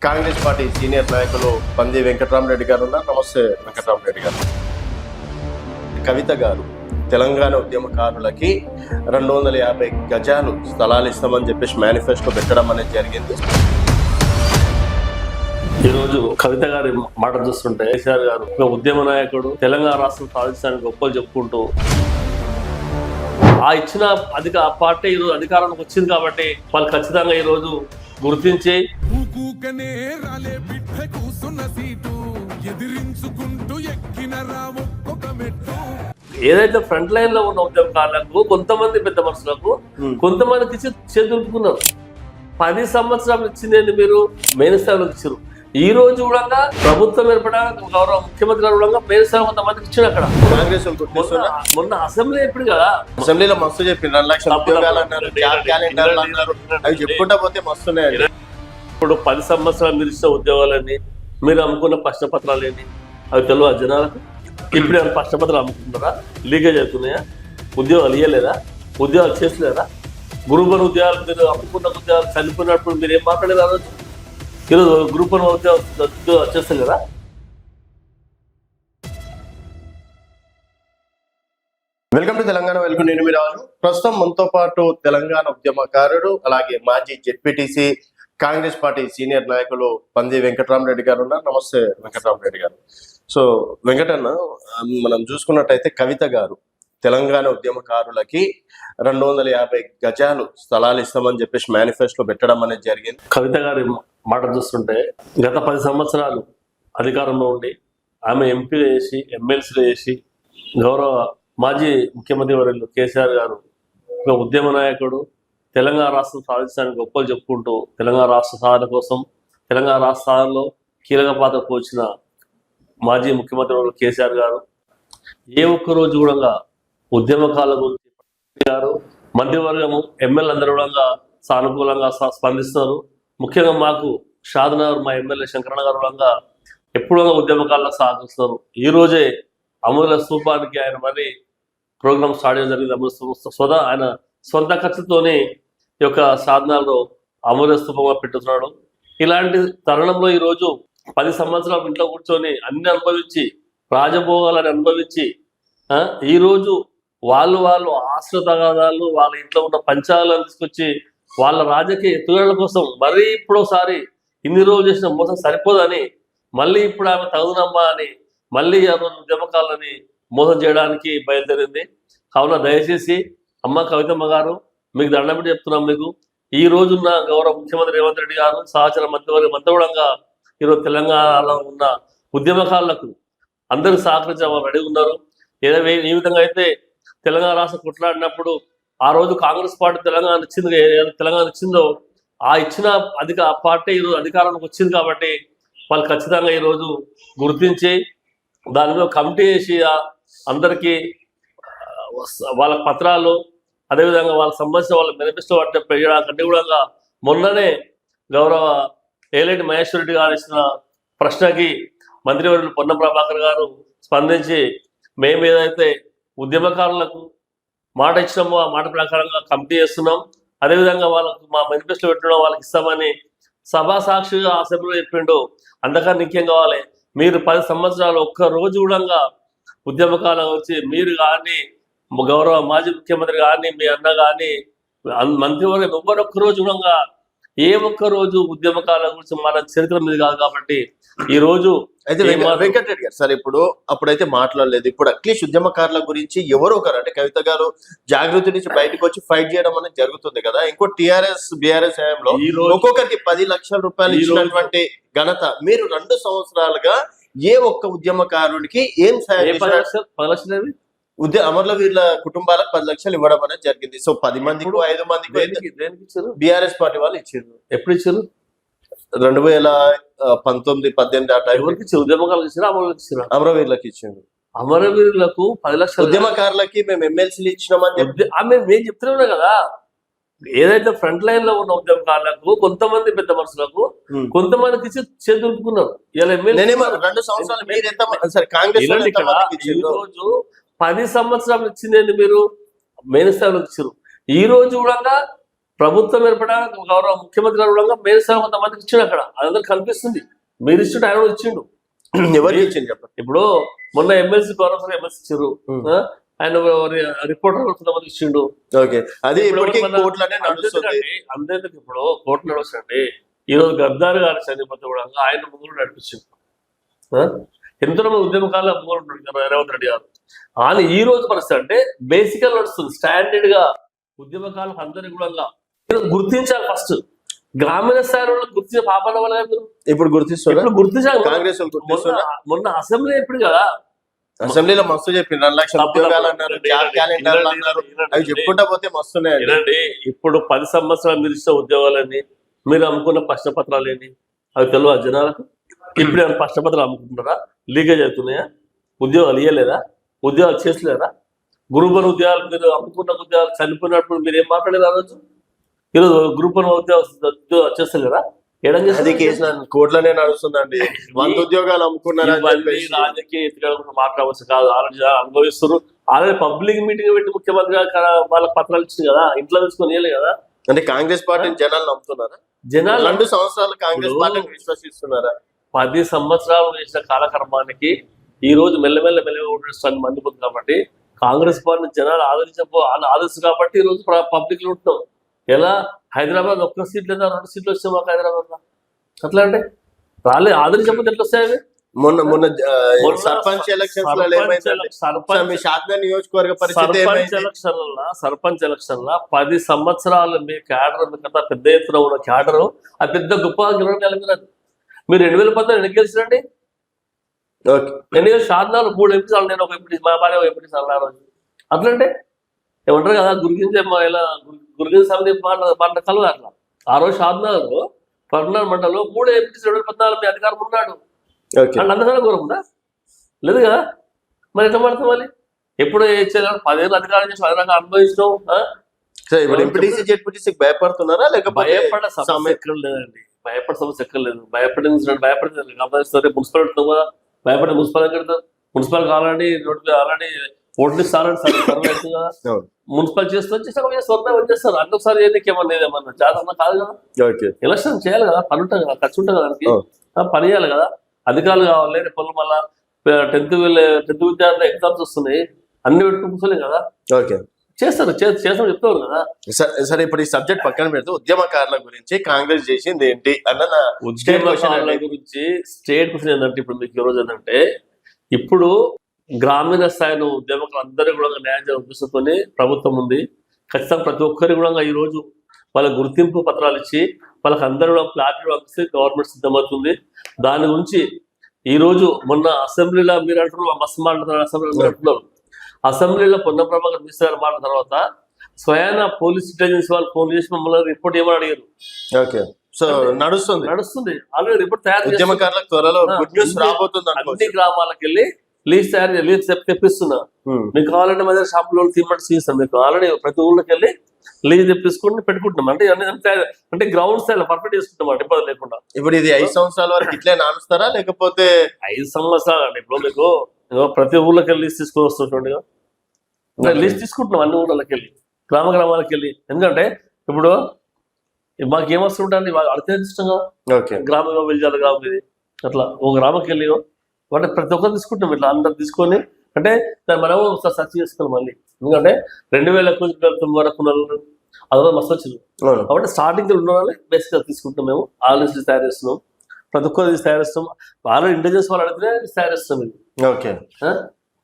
Congress party senior నాయకులు పంది వెంకటరామరెడ్డి గారు ఉన్నారు. నమస్తే వెంకటరామరెడ్డి గారు. కవిత గారు తెలంగాణ ఉద్యమకారులకి 250 గజాలు స్థలాలు ఇస్తామని చెప్పేసి మేనిఫెస్టో పెట్టడం అనేది జరిగింది. ఈరోజు కవిత గారి మాట చూస్తుంటే కేసీఆర్ గారు ఒక ఉద్యమ నాయకుడు, తెలంగాణ రాష్ట్రం సాధించడానికి గొప్పలు చెప్పుకుంటూ ఆ ఇచ్చిన ఆ పార్టీ ఈరోజు అధికారానికి వచ్చింది కాబట్టి వాళ్ళు ఖచ్చితంగా ఈరోజు గుర్తించి ఏదైతే ఫ్రంట్ లైన్ లో ఉన్న ఉద్యమకారులకు, కొంతమంది పెద్ద మనుషులకు, కొంతమందికి ఇచ్చి చేతులుపుకున్నారు. 10 సంవత్సరాలు ఇచ్చింది మీరు మెయిన్ స్థాయిలోకి ఇచ్చారు. ఈ రోజు కూడా ప్రభుత్వం ఏర్పడడానికి గౌరవ ముఖ్యమంత్రి గారు కూడా మెయిన్ స్థాయి కొంతమందికి ఇచ్చారు. అక్కడ కాంగ్రెస్ మొన్న అసెంబ్లీ ఎప్పుడు కదా, అసెంబ్లీలో మస్తు చెప్పి 2 లక్షల ఉద్యోగాలు అన్నారు, అవి చెప్పుకుంటా పోతే మస్తున్నాయి. ఇప్పుడు 10 సంవత్సరాలు మీరు ఇచ్చిన ఉద్యోగాలన్నీ, మీరు అమ్ముకున్న ప్రశ్నపత్రాలేని అవి తెలియదు జనాలకు. ఇప్పుడు ఏమైనా ప్రశ్నపత్రాలు అమ్ముకుంటారా? లీకేజ్ అవుతున్నాయా? ఉద్యోగాలు ఇవ్వలేదా? ఉద్యోగాలు చేసలేదా? గ్రూప్ 1 ఉద్యోగాలు మీరు అమ్ముకున్న ఉద్యోగాలు చనిపోయినప్పుడు మీరు ఏం మాట్లాడేది? ఆ రోజు ఈరోజు గ్రూప్ 1 ఉద్యోగాలు వచ్చేస్తాయి కదా. Welcome to Telangana. వెల్కమ్. నేను మీ రాజు. ప్రస్తుతం మనతో పాటు తెలంగాణ ఉద్యమకారుడు, అలాగే మాజీ జెడ్పీటీసీ, కాంగ్రెస్ పార్టీ సీనియర్ నాయకులు పంది వెంకటరామరెడ్డి గారు ఉన్నారు. నమస్తే వెంకటరామరెడ్డి గారు. సో వెంకటన్న, మనం చూసుకున్నట్టయితే కవిత గారు తెలంగాణ ఉద్యమకారులకి 250 గజాలు స్థలాలు ఇస్తామని చెప్పేసి మేనిఫెస్టో పెట్టడం అనేది జరిగింది. కవిత గారి మాట చూస్తుంటే గత 10 సంవత్సరాలు అధికారంలో ఉండి ఆమె ఎంపీలు చేసి, ఎమ్మెల్సీలు చేసి, గౌరవ మాజీ ముఖ్యమంత్రి వర్యులు కేసీఆర్ గారు ఒక ఉద్యమ నాయకుడు, తెలంగాణ రాష్ట్రం సాధించడానికి గొప్పలు చెప్పుకుంటూ తెలంగాణ రాష్ట్ర సాధన కోసం, తెలంగాణ రాష్ట్ర సాధనలో కీలక పాత్ర పోచిన మాజీ ముఖ్యమంత్రి వర్యులు కేసీఆర్ గారు ఏ ఒక్క రోజు కూడా ఉద్యమకాల గురించి గారు, మంత్రివర్గము, ఎమ్మెల్యే అందరూ కూడా సానుకూలంగా స్పందిస్తున్నారు. ముఖ్యంగా మాకు షాద్నగర్ మా ఎమ్మెల్యే శంకరన్న గారు కూడా ఎప్పుడూ ఉద్యమకాలకు సహకరిస్తున్నారు. ఈ రోజే అమూల్య స్తూపానికి ఆయన మళ్ళీ ప్రోగ్రామ్ స్టార్ట్ చేయడం జరిగింది. అమూల్య ఆయన సొంత ఖర్చుతోనే ఈ యొక్క సాధనాల్లో అమూల్య స్తూపంగా పెట్టుతున్నాడు. ఇలాంటి తరుణంలో ఈరోజు 10 సంవత్సరాలు ఇంట్లో కూర్చొని అన్ని అనుభవించి, రాజభోగాలని అనుభవించి, ఈరోజు వాళ్ళు ఆశ్ర తగాదాలు, వాళ్ళ ఇంట్లో ఉన్న పంచాలను తీసుకొచ్చి వాళ్ళ రాజకీయ ఎత్తుగడల కోసం మరీ ఇప్పుడోసారి ఇన్ని రోజులు చేసిన మోసం సరిపోదని మళ్ళీ ఇప్పుడు ఆమె తగునమ్మా అని మళ్ళీ ఆ రోజు ఉద్యమకాలని మోసం చేయడానికి బయలుదేరింది. కావున దయచేసి అమ్మ కవితమ్మ గారు, మీకు దండం పెట్టి చెప్తున్నాం. మీకు ఈ రోజున్న గౌరవ ముఖ్యమంత్రి రేవంత్ రెడ్డి గారు, సహచర మంత్రివర్గం అంతా కూడా ఈరోజు తెలంగాణలో ఉన్న ఉద్యమకారులకు అందరికి సహకరించడం రెడీ ఉన్నారు. ఏ విధంగా అయితే తెలంగాణ రాష్ట్రం కొట్లాడినప్పుడు ఆ రోజు కాంగ్రెస్ పార్టీ తెలంగాణ ఇచ్చిందో ఆ ఇచ్చిన ఆ పార్టీ ఈరోజు అధికారానికి వచ్చింది కాబట్టి వాళ్ళు ఖచ్చితంగా ఈరోజు గుర్తించి దాని మీద కమిటీ వేసి అందరికీ వాళ్ళ పత్రాలు, అదేవిధంగా వాళ్ళకి సంబంధించిన వాళ్ళ మేనిఫెస్టో పెరగడానికంటే కూడా మొన్ననే గౌరవ ఏలేటి మహేశ్వర్ రెడ్డి గారు ఇచ్చిన ప్రశ్నకి మంత్రివర్యులు పొన్నం ప్రభాకర్ గారు స్పందించి, మేము ఏదైతే ఉద్యమకారులకు మాట ఇచ్చినామో ఆ మాట ప్రకారంగా కమిటీ చేస్తున్నాం, అదేవిధంగా వాళ్ళకు మా మేనిఫెస్టో పెట్టడం వాళ్ళకి ఇస్తామని సభా సాక్షిగా అసెంబ్లీలో చెప్పిండు. అంతకన్నా ఇంకేం కావాలి? మీరు 10 సంవత్సరాలు ఒక్క రోజు కూడా ఉద్యమకాలం వచ్చి మీరు కానీ, గౌరవ మాజీ ముఖ్యమంత్రి కానీ, మీ అన్న కానీ, మంత్రివర్గం ఒక్క రోజు కూడా ఏ ఒక్క రోజు ఉద్యమకాలం గురించి మన చరిత్ర మీద కాదు. కాబట్టి ఈ రోజు అయితే వెంకటరెడ్డి గారు, సరే ఇప్పుడు అప్పుడైతే మాట్లాడలేదు, ఇప్పుడు అట్లీస్ట్ ఉద్యమకారుల గురించి ఎవరో ఒకరు, అంటే కవిత గారు జాగృతి నుంచి బయటకు వచ్చి ఫైట్ చేయడం అనేది జరుగుతుంది కదా. ఇంకో బీఆర్ఎస్ హయాంలో ఒక్కొక్కరికి 10 లక్షల రూపాయలు ఇచ్చినటువంటి ఘనత మీరు 2 సంవత్సరాలుగా ఏ ఒక్క ఉద్యమకారుడికి ఏం సాయం? 10 లక్షలు అమరవీరుల కుటుంబాలకు 10 లక్షలు ఇవ్వడం అనేది జరిగింది. సో 10 మందికి 5 మందికి బీఆర్ఎస్ పార్టీ వాళ్ళు ఇచ్చారు. ఎప్పుడు ఇచ్చారు? 2019-18 ఆ టైం. ఎవరికి ఇచ్చారు? ఉద్యమకారులకు ఇచ్చారు, అమరవీరులకు ఇచ్చారు. అమరవీరులకు 10 లక్షలు. ఉద్యమకారులకి మేము ఎమ్మెల్సీలు ఇచ్చినామని చెప్పి మేము చెప్తున్నాం కదా. ఏదైతే ఫ్రంట్ లైన్ లో ఉన్న ఉద్యమకారులకు, కొంతమంది పెద్ద మనుషులకు, కొంతమందికి ఇచ్చి చేతులుపుకున్నారు. ఇలా 2 సంవత్సరాలు మీరు ఎంత కాంగ్రెస్ రోజు 10 సంవత్సరాలు ఇచ్చిందండి మీరు మెయిన్ స్థాయిలోకి ఇచ్చారు. ఈ రోజు కూడా ప్రభుత్వం ఏర్పడడానికి గౌరవ ముఖ్యమంత్రి గారు మేరసా కొంతమందికి ఇచ్చిండు అక్కడ అదంతా కనిపిస్తుంది. మీరు ఇచ్చిండు, ఆయన కూడా ఇచ్చిండు. ఎవరికి ఇచ్చింది చెప్పండి. ఇప్పుడు మొన్న ఎమ్మెల్సీ గౌరవ ఎమ్మెల్సీ ఇచ్చారు, ఆయన రిపోర్టర్ కొంతమంది ఇచ్చిండు. ఓకే, అది కోర్టులోనే నడుస్తుంది. అంతేందుకు ఇప్పుడు కోర్టు నడుస్తుంది. ఈ రోజు గద్దారు గారు చనిపోతే కూడా ఆయన ముందు నడిపించింది. ఎంతో మంది ఉద్యమకాల ముందు రేవంత్ రెడ్డి గారు. ఆయన ఈ రోజు పరిస్థితి అంటే బేసిక్ గా నడుస్తుంది. స్టాండర్డ్ గా ఉద్యమకాలకు అందరికీ కూడా గుర్తించాలి. ఫస్ట్ గ్రామీణ స్థాయిలో గుర్తించే పాపన వల్ల ఇప్పుడు గుర్తించాలి. కాంగ్రెస్ మొన్న అసెంబ్లీ ఎప్పుడు కదా, అసెంబ్లీలో మస్తు చెప్పి 2 లక్షల ఉద్యోగాలు అన్నారు, జాబ్ క్యాలెండర్లు అన్నారు, అవి చెప్పుకుంటా పోతే మస్తున్నాయి. ఇప్పుడు 10 సంవత్సరాలు మీరు ఇచ్చిన ఉద్యోగాలని, మీరు అమ్ముకున్న ప్రశ్నపత్రాలు ఏంటి అవి తెలియదు జనాలకు. ఇప్పుడు ఏమైనా ప్రశ్నపత్రాలు అమ్ముకుంటున్నారా? లీకేజ్ అవుతున్నాయా? ఉద్యోగాలు ఇవ్వలేదా? ఉద్యోగాలు చేసలేదా? గ్రూప్ 1 ఉద్యోగాలు మీరు అమ్ముకున్న ఉద్యోగాలు చనిపోయినప్పుడు మీరు ఏం మాట్లాడేది ఆ రోజు? ఈరోజు గ్రూప్ 1 ఉద్యోగాలు చేస్తలేరా? అది కేసు కోర్టులోనే నడుస్తుందండి. 100 ఉద్యోగాలు అమ్ముకున్నారా? రాజకీయ ఎత్తుగడ మాట్లాడవచ్చు కాదు. ఆల్రెడీ అనుభవిస్తారు. ఆల్రెడీ పబ్లిక్ మీటింగ్ పెట్టి ముఖ్యమంత్రి వాళ్ళకి పత్రాలు ఇచ్చింది కదా, ఇంట్లో తీసుకొని ఇవ్వలేదు కదా. అంటే కాంగ్రెస్ పార్టీని జనాలు నమ్ముతున్నారా? జనాలు 2 సంవత్సరాలు కాంగ్రెస్ పార్టీని విశ్వసిస్తున్నారా? 10 సంవత్సరాలు చేసిన కాలకర్మానికి ఈ రోజు మెల్లమెల్ల మంది పోతుంది. కాబట్టి కాంగ్రెస్ పార్టీ జనాలు ఆదరిస్తారు కాబట్టి ఈ రోజు పబ్లిక్ లో ఉంటున్నాం. ఎలా హైదరాబాద్ ఒక్క సీట్ లేదా 2 సీట్లు వస్తే మాకు హైదరాబాద్ లో అట్లా అంటే రాలేదు. ఆదరించకపోతే ఎట్లా వస్తాయి? మొన్న సర్పంచ్ ఎలక్షన్స్ నియోజకవర్గ సర్పంచ్ ఎలక్షన్ 10 సంవత్సరాలు మీ క్యాడర్ కదా, పెద్ద ఎత్తున ఉన్న క్యాడర్ అది పెద్ద గొప్ప గెలవలేదు. మీరు 2010 ఎన్ని గెలిచినండి? ఎన్నికలు షాద్నాలు 3 ఎంపీలు, నేను ఒక ఎంపీ, మా భార్య ఎంపీ అన్నారు. అట్లంటే ఏమంటారు కదా, గురిగింజ సమితి మాట కలదు అట్లా. ఆ రోజు షాద్నగర్ పర్నాడు మండలంలో 3 ఎంపీస్ 2014 మీ అధికారం ఉన్నాడు. అంతకన్నా ఘోరం ఉందా? లేదు కదా. మరి ఎట్లా పడతాం? మళ్ళీ ఎప్పుడు ఇచ్చేది 10 ఏళ్ళు అధికారం చేసి 10 రకాలు అనుభవించడం. భయపడుతున్నారా? లేకపోతే భయపడే సమస్య ఎక్కడ లేదండి. భయపడే సమస్య ఎక్కడ లేదు. భయపడింది గమనిస్తారు. మున్సిపల్ పెడతాం కదా, భయపడే మున్సిపల్ కడతారు. మున్సిపల్ కావాలండి ఆల్రెడీ ఓట్లు ఇస్తారని సర్వే అవుతుంది కదా. మున్సిపల్ చేస్తారు అన్ని ఒకసారి ఏమన్నా జాతర కాదు కదా. ఎలక్షన్ చేయాలి కదా, పని ఉంటుంది కదా, ఖర్చు ఉంటుంది కదా, దానికి పని చేయాలి కదా. అధికారులు కావాలి. రేపు మళ్ళీ 10th విద్యార్థులు ఎగ్జామ్స్ వస్తున్నాయి, అన్ని పెట్టుకుని కూర్చోలే కదా. చేస్తారు చెప్తారు కదా. సరే, ఇప్పుడు ఈ సబ్జెక్ట్ పక్కన పెడితే ఉద్యమకారుల గురించి కాంగ్రెస్ చేసింది ఏంటి అన్న ఉద్యమకారుల గురించి స్టేట్ క్వశ్చన్ ఏంటంటే, ఇప్పుడు మీకు ఈ రోజు ఏంటంటే, ఇప్పుడు గ్రామీణ స్థాయిలో ఉద్యమకులు అందరూ కూడా న్యాయం ఉద్దేశంతోనే ప్రభుత్వం ఉంది. ఖచ్చితంగా ప్రతి ఒక్కరికి కూడా ఈ రోజు వాళ్ళ గుర్తింపు పత్రాలు ఇచ్చి వాళ్ళకి అందరూ కూడా ప్లాట్ఫామ్ పంపిస్తే గవర్నమెంట్ సిద్ధమవుతుంది. దాని గురించి ఈ రోజు మొన్న అసెంబ్లీలో మీరు అంటున్నారు, మస్తు మాట్లాడుతున్నారు, అసెంబ్లీలో అంటున్నారు. అసెంబ్లీలో పొన్న ప్రభాకర్ మినిస్టర్ గారు మాట్లాడిన తర్వాత స్వయాన పోలీస్ ఇంటెలిజెన్స్ వాళ్ళు ఫోన్ చేసి మమ్మల్ని రిపోర్ట్ ఏమని అడిగారు. నడుస్తుంది ఆల్రెడీ రిపోర్ట్ తయారు. అన్ని గ్రామాలకు వెళ్ళి లీజ్ తెప్పిస్తున్నా. మీకు కావాలంటే మధ్య షాపులో తీమంటే తీస్తాం. మీకు ఆల్రెడీ ప్రతి ఊళ్ళకి వెళ్ళి లీజ్ తెప్పించుకుని పెట్టుకుంటున్నాం. అంటే గ్రౌండ్ స్థాయిలో పర్ఫెక్ట్ చేసుకుంటాం ఇబ్బంది లేకుండా. ఇప్పుడు ఇది 5 సంవత్సరాల వరకు ఇట్లే నానుస్తారా లేకపోతే? 5 సంవత్సరాలు అంటే ఇప్పుడు మీకు ప్రతి ఊళ్ళకి వెళ్ళి లీజ్ తీసుకొని వస్తుంటుండగా లీజ్ తీసుకుంటున్నాం అన్ని ఊళ్ళకి వెళ్ళి, గ్రామాలకు వెళ్ళి. ఎందుకంటే ఇప్పుడు మాకేమొస్తుంటుంది అడితే ఇష్టంగా గ్రామంగా వెళ్ళాలి, గ్రామం ఇది అట్లా ఒక గ్రామకి వెళ్ళి అంటే ప్రతి ఒక్కరు తీసుకుంటాం. ఇట్లా అందరు తీసుకొని అంటే దాన్ని మనం ఒకసారి సర్చ్ చేసుకోవాలి మళ్ళీ. ఎందుకంటే 2009 వరకు అదో మస్తు వచ్చింది కాబట్టి స్టార్టింగ్ ఉన్న వాళ్ళని బేసిక్గా తీసుకుంటాం. మేము ఆల్రెడీ తయారు చేస్తున్నాం, ప్రతి ఒక్కరు తయారు చేస్తాం. ఆల్రెడీ ఇంటెలిజెన్స్ వాళ్ళు అడిగితే తయారు చేస్తాం.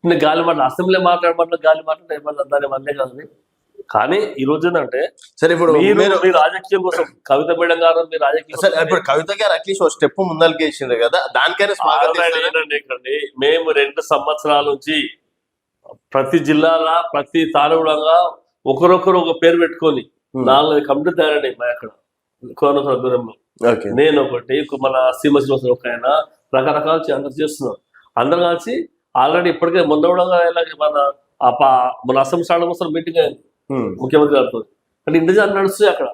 ఇది గాలి మాట అసెంబ్లీ మాట్లాడమంటే గాలి మాట్లాడే దాని వల్లే కాదు. కానీ ఈ రోజు ఏంటంటే, సరే ఇప్పుడు మీ రాజకీయం కోసం కవిత మేడం గారు మీ రాజకీయం ఇప్పుడు కవిత గారు అట్లీస్ట్ ఒక స్టెప్ ముందరికి వేసింది కదా, దానికైనా మేము 2 సంవత్సరాల నుంచి ప్రతి జిల్లాలో ప్రతి తాలూడంగా ఒకరొకరు ఒక పేరు పెట్టుకొని 4 కమిటీ తయారండి మా అక్కడ కోనసర దూరంలో. నేను ఒకటి, మన శ్రీమతి ఒక ఆయన, రకరకాల అందరు చేస్తున్నాం. అందరు కలిసి ఆల్రెడీ ఇప్పటికే మొన్న మన అసెంబ్లీ స్టాండ్ కోసం మీటింగ్ అయింది ముఖ్యమంత్రి గారితో. అంటే ఇండిజన్ నడుస్తుంది అక్కడ.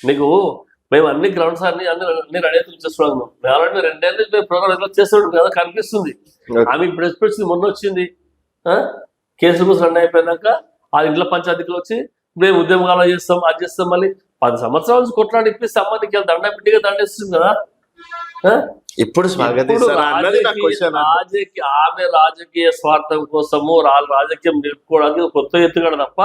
నీకు మేము అన్ని గ్రౌండ్స్ అన్ని రెడీ చేస్తున్నాము. ఆల్రెడీ 2 ఏళ్ళు ప్రోగ్రామ్ చేస్తున్నాడు కదా, కనిపిస్తుంది. ఆమె ఇప్పుడు ఎక్స్ప్రెస్ మొన్న వచ్చింది కేసుల కోసం 2 అయిపోయినాక ఆ ఇంట్లో పంచాయతీకి వచ్చి మేము ఉద్యమకాలు చేస్తాం, అది చేస్తాం. మళ్ళీ 10 సంవత్సరాల నుంచి కొట్లాడి ఇప్పిస్తే అమ్మ నీకు దండ బిడ్డగా దండేస్తుంది కదా. ఆ? ఇప్పుడు ఇప్పుడు స్వాగతిస్తారా అన్నది నా క్వశ్చన్. ఆమె రాజకీయ స్వార్థం కోసము వాళ్ళ రాజకీయం నిలుపుకోవడానికి కొత్త ఎత్తుగడ తప్ప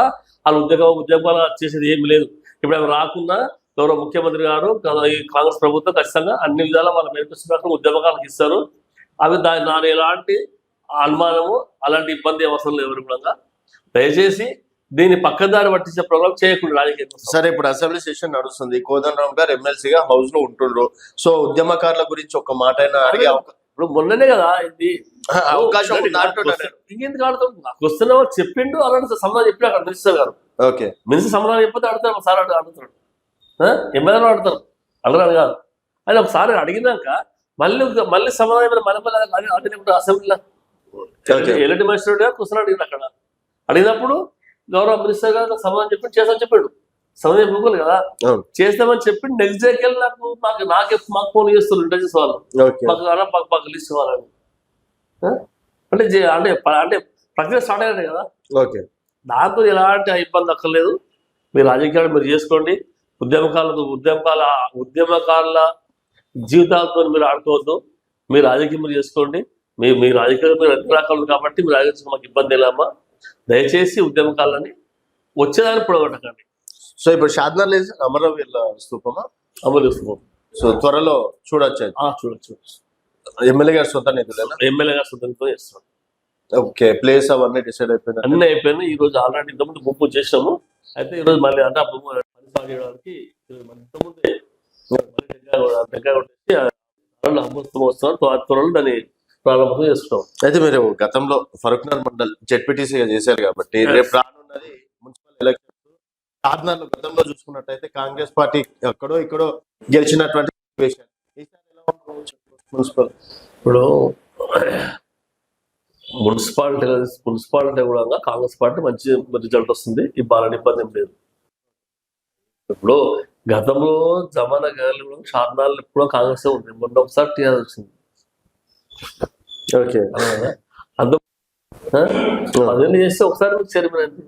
వాళ్ళ ఉద్యోగాలు చేసేది ఏమి లేదు. ఇప్పుడు ఆమె రాకుండా గౌరవ ముఖ్యమంత్రి గారు ఈ కాంగ్రెస్ ప్రభుత్వం ఖచ్చితంగా అన్ని విధాలా వాళ్ళ మేనిఫెస్టో ఉద్యమకాలకు ఇస్తారు. అవి దాని ఎలాంటి అనుమానము అలాంటి ఇబ్బంది అవసరం లేదు ఎవరు కూడా. దయచేసి దీన్ని పక్కదారి పట్టించే ప్రోగ్రామ్ చేయకుండా రాజకీయ. సరే, ఇప్పుడు అసెంబ్లీ సెషన్ నడుస్తుంది. కోదండరామ్ గారు ఎమ్మెల్సీగా హౌస్ లో ఉంటుండ్రు. సో ఉద్యమకారుల గురించి ఒక మాట అయినా అడిగే ఇప్పుడు మొన్ననే కదా ఇది అవకాశం ఉందా అంటున్నాను. ఇంకెందుకు ఆడుతాం? నాకు వస్తున్నా చెప్పిండు అలాంటి సమాధానం చెప్పి అక్కడ మినిస్టర్ గారు. ఓకే, మినిస్టర్ సమాధానం చెప్పితే అడుగుతారు, సార్ అడుగుతాడు, ఎమ్మెల్యేలు అడుగుతారు, అడగరాదు కాదు. అది ఒకసారి అడిగినాక మళ్ళీ సమాధానం మళ్ళీ అడిగినప్పుడు అసెంబ్లీలో ఎలాంటి మనిషి కూర్చొని అడిగింది. అక్కడ అడిగినప్పుడు గౌరవ మినిస్టర్ గారు సమాధానం చెప్పి చేస్తామని చెప్పాడు. సమాధానం చెప్పుకోలేదు కదా, చేస్తామని చెప్పి నెక్స్ట్ డేకి వెళ్ళి మాకు ఫోన్ చేస్తున్నారు ఇంటర్వ్యూస్ వాళ్ళు, మాకు లిస్ట్ ఇవ్వాలని. అంటే ప్రక్రియ స్టార్ట్ అయ్యారు కదా. దాంతో ఎలాంటి ఇబ్బంది అక్కర్లేదు. మీరు రాజకీయాలు మీరు చేసుకోండి. ఉద్యమకారుల జీవితాలతో మీరు ఆడుకోవద్దు. మీరు రాజకీయం మీరు చేసుకోండి. మీ రాజకీయాలు మీరు అన్ని రకాలు కాబట్టి మీరు రాజకీయ మాకు ఇబ్బంది లేమ్మా. దయచేసి ఉద్యమకాలని వచ్చేదాన్ని పొడగొట్టకండి. సో ఇప్పుడు షాద్నగర్ లేదు అమరవీరుల స్తూపమా? అమరవీరుల స్తూపం సో త్వరలో చూడొచ్చు. ఎమ్మెల్యే గారు సొంత నిధులేనా? ఎమ్మెల్యే గారు సొంత నిధులతో చేస్తాం. ఓకే, ప్లేస్ అవన్నీ డిసైడ్ అయిపోయినా? అన్నీ అయిపోయినాయి. ఈ రోజు ఆల్రెడీ ఇంతకుముందు బొమ్మ చేసినాము. అయితే ఈ రోజు మళ్ళీ అంటే ఆ బొమ్మ పని చేయడానికి ఇంతకుముందే త్వరలో దాన్ని ప్రారంభం చేస్తున్నాం. అయితే మీరు గతంలో ఫరూక్నగర్ మండల్ జెడ్పీటీసీగా చేశారు కాబట్టి రేపు రానున్నది మున్సిపల్ ఎలక్షన్. షాద్నగర్ లో గతంలో చూసుకున్నట్టయితే కాంగ్రెస్ పార్టీ ఎక్కడో ఇక్కడో గెలిచినటువంటి మున్సిపల్. ఇప్పుడు మున్సిపాలిటీ కూడా కాంగ్రెస్ పార్టీ మంచి రిజల్ట్ వస్తుంది. ఈ బాలని ఇబ్బంది ఏం లేదు. ఇప్పుడు గతంలో జమానా గాలి కూడా షాద్నగర్ ఎప్పుడో కాంగ్రెస్ ఉంది. మొన్న ఒకసారి టీఆర్ఎస్ వచ్చింది. ఓకే, అదేంటి చేస్తే ఒకసారి మీకు చైర్మన్ అండి.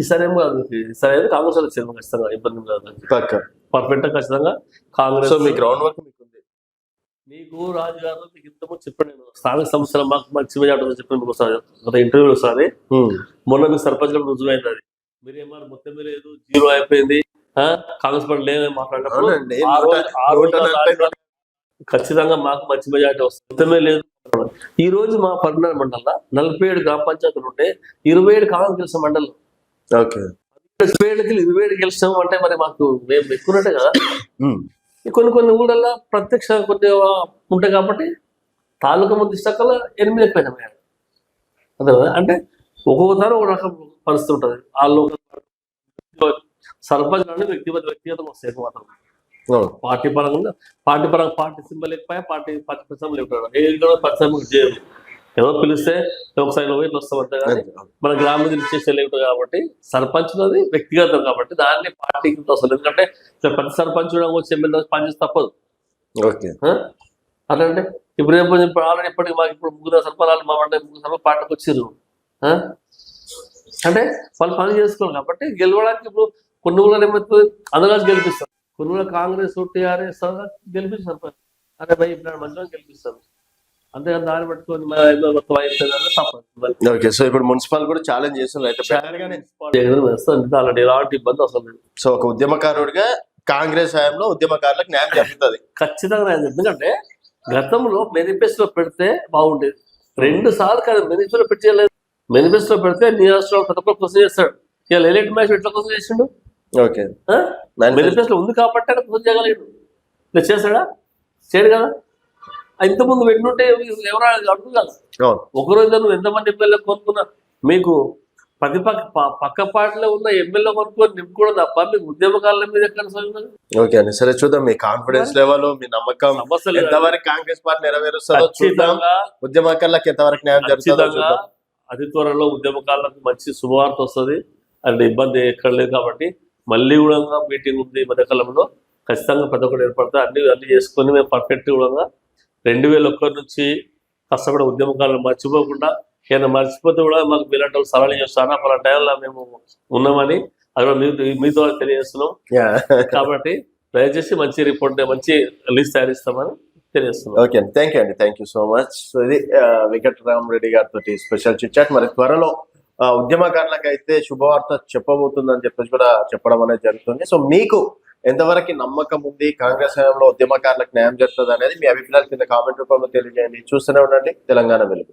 ఈసారి ఏమో కాదు, ఈసారి అయితే కాంగ్రెస్ వాళ్ళు చైర్మన్ ఖచ్చితంగా ఇబ్బంది కాదు. పర్ఫెక్ట్ ఖచ్చితంగా కాంగ్రెస్. మీ గ్రౌండ్ వర్క్ మీకు ఉంది. మీకు రాజుగారు మీకు ఇంతకుముందు చెప్పాను నేను, స్థానిక సంస్థలు మాకు మంచి మెజార్టీ చెప్పాను మీకు ఒకసారి గత ఇంటర్వ్యూలో ఒకసారి. మొన్న మీకు సర్పంచ్ కూడా రుజువైంది. అది మీరేమన్నా మొత్తం లేదు జీరో అయిపోయింది కాంగ్రెస్ పార్టీ లేదని మాట్లాడినప్పుడు ఖచ్చితంగా మాకు మంచి మెజార్టీ వస్తుంది. మొత్తమే లేదు. ఈ రోజు మా ఫరూక్నగర్ మండలంలో 47 గ్రామ పంచాయతీలు ఉంటే 27 కాంగ్రెస్ గెలిచిన మండలం. 27 గెలిచాం అంటే మరి మాకు మేము ఎక్కువన్నట్టే కదా. కొన్ని ఊళ్ళల్లో ప్రత్యక్ష కొద్దిగా ఉంటాయి కాబట్టి తాలూకా ముందు ఇష్టకల 8 అయిపోయినాయి. అదే అంటే ఒక్కొక్కసారి ఒక రకం పరిస్థితి ఉంటుంది. వాళ్ళు సర్పంచ్ అంటే వ్యక్తిగతం వస్తాయి మాత్రం. పార్టీ పరంగా పార్టీ సింబల్ లేకపోయా, పార్టీ పరిశ్రమలు లేకపోయాడు ఏ పరిశ్రమ చేయరు. ఏదో పిలిస్తే ఒకసారి ఇట్లా వస్తామంటే కానీ మన గ్రామీణ ఇచ్చేసే లేవు కాబట్టి సర్పంచ్ అది వ్యక్తిగతం కాబట్టి దాన్ని పార్టీకి వస్తుంది. ఎందుకంటే ప్రతి సర్పంచ్ వచ్చి ఎమ్మెల్యే పనిచేసి తప్పదు. అట్లంటే ఇప్పుడు ఆల్రెడీ ఇప్పటికి మాకు ఇప్పుడు 3 సర్పంచాలు మా అంటే 3 సర్పంచ్ పార్టీకి వచ్చిర్రు. అంటే వాళ్ళు పని చేసుకోవాలి కాబట్టి గెలవడానికి ఇప్పుడు కొన్ని ఊళ్ళో ఏమవుతుంది అందరూ గెలిపిస్తారు. కొన్ని ఊళ్ళో కాంగ్రెస్ టీఆర్ఎస్ గెలిపిస్తారు సర్పంచ్. అరే భయ్ ఇప్పుడు మంచిగా గెలిపిస్తారు. అంతేగాని దాన్ని పట్టుకొని తప్పదు. ఓకే, సో ఇప్పుడు మున్సిపల్ కూడా ఛాలెంజ్ చేస్తున్నారు. అలాంటి ఎలాంటి ఇబ్బంది అసలు. సో ఒక ఉద్యమకారుడిగా కాంగ్రెస్ హయాంలో ఉద్యమకారులకు న్యాయం జరుగుతుంది. ఖచ్చితంగా న్యాయం. ఎందుకంటే గతంలో మేనిఫెస్టో పెడితే బాగుండేది. 2 సార్లు కాదు మేనిఫెస్టో పెట్టలేదు. మేనిఫెస్టో పెడితే నియోజకవర్గంలో ప్రతి ఒక్కరు కోసం చేస్తాడు. ఇలా ఎలక్ట్ మ్యాచ్ ఎట్లా కోసం చేసిండు? ఓకే, మేనిఫెస్టో ఉంది కాబట్టి ఆయన కోసం చేయగలిగాడు. ఇలా చేస్తాడా? చేయడు కదా. ఇంతకుముందు పెట్టుంటే ఎవరు అడుగు కాదు. ఒకరోజు నువ్వు ఎంతమంది ఎమ్మెల్యే కొనుక్కున్నా మీకు ప్రతి పక్క పార్టీలో ఉన్న ఎమ్మెల్యే కొనుక్కొని నింపుకోవడం తప్ప మీకు ఉద్యమకారుల మీద ఎక్కడ సాగుతుంది? ఓకే అండి, సరే చూద్దాం. మీ కాన్ఫిడెన్స్ లెవెల్, మీ నమ్మకం ఎంతవరకు కాంగ్రెస్ పార్టీ నెరవేరుస్తుందో చూద్దాం. ఉద్యమకారులకు ఎంతవరకు న్యాయం జరుగుతుందో అతి త్వరలో ఉద్యమకారులకు మంచి శుభవార్త వస్తుంది. అంటే ఇబ్బంది ఎక్కడ లేదు కాబట్టి మళ్ళీ కూడా మీటింగ్ ఉంది ఈ మధ్యకాలంలో. ఖచ్చితంగా ప్రతి ఒక్కరు ఏర్పడతాయి. అన్ని చేసుకొని మేము పర్ఫెక్ట్ కూడా 2001 నుంచి కష్టపడే ఉద్యమకాలను మర్చిపోకుండా ఏదైనా మర్చిపోతే కూడా మాకు మీలాంటి వాళ్ళు సలహాలు చేస్తారా పలా టైంలో మేము ఉన్నామని అది కూడా మీతో తెలియజేస్తున్నాం. కాబట్టి దయచేసి మంచి రిపోర్ట్, మంచి లిస్ట్ తయారిస్తామని తెలియజేస్తున్నాం. ఓకే అండి, thank you so much. So ఇది వెంకటరామరెడ్డి గారితో స్పెషల్ చిట్ చాట్. మరి త్వరలో ఉద్యమకారులకు అయితే శుభవార్త చెప్పబోతుందని చెప్పేసి కూడా చెప్పడం అనేది జరుగుతుంది. సో మీకు ఎంతవరకు నమ్మకం ఉంది కాంగ్రెస్ హయాంలో ఉద్యమకారులకు న్యాయం జరుగుతుంది అనేది మీ అభిప్రాయాలు కింద కామెంట్ రూపంలో తెలియజేయండి. చూస్తూనే ఉండండి తెలంగాణ వెలుగు.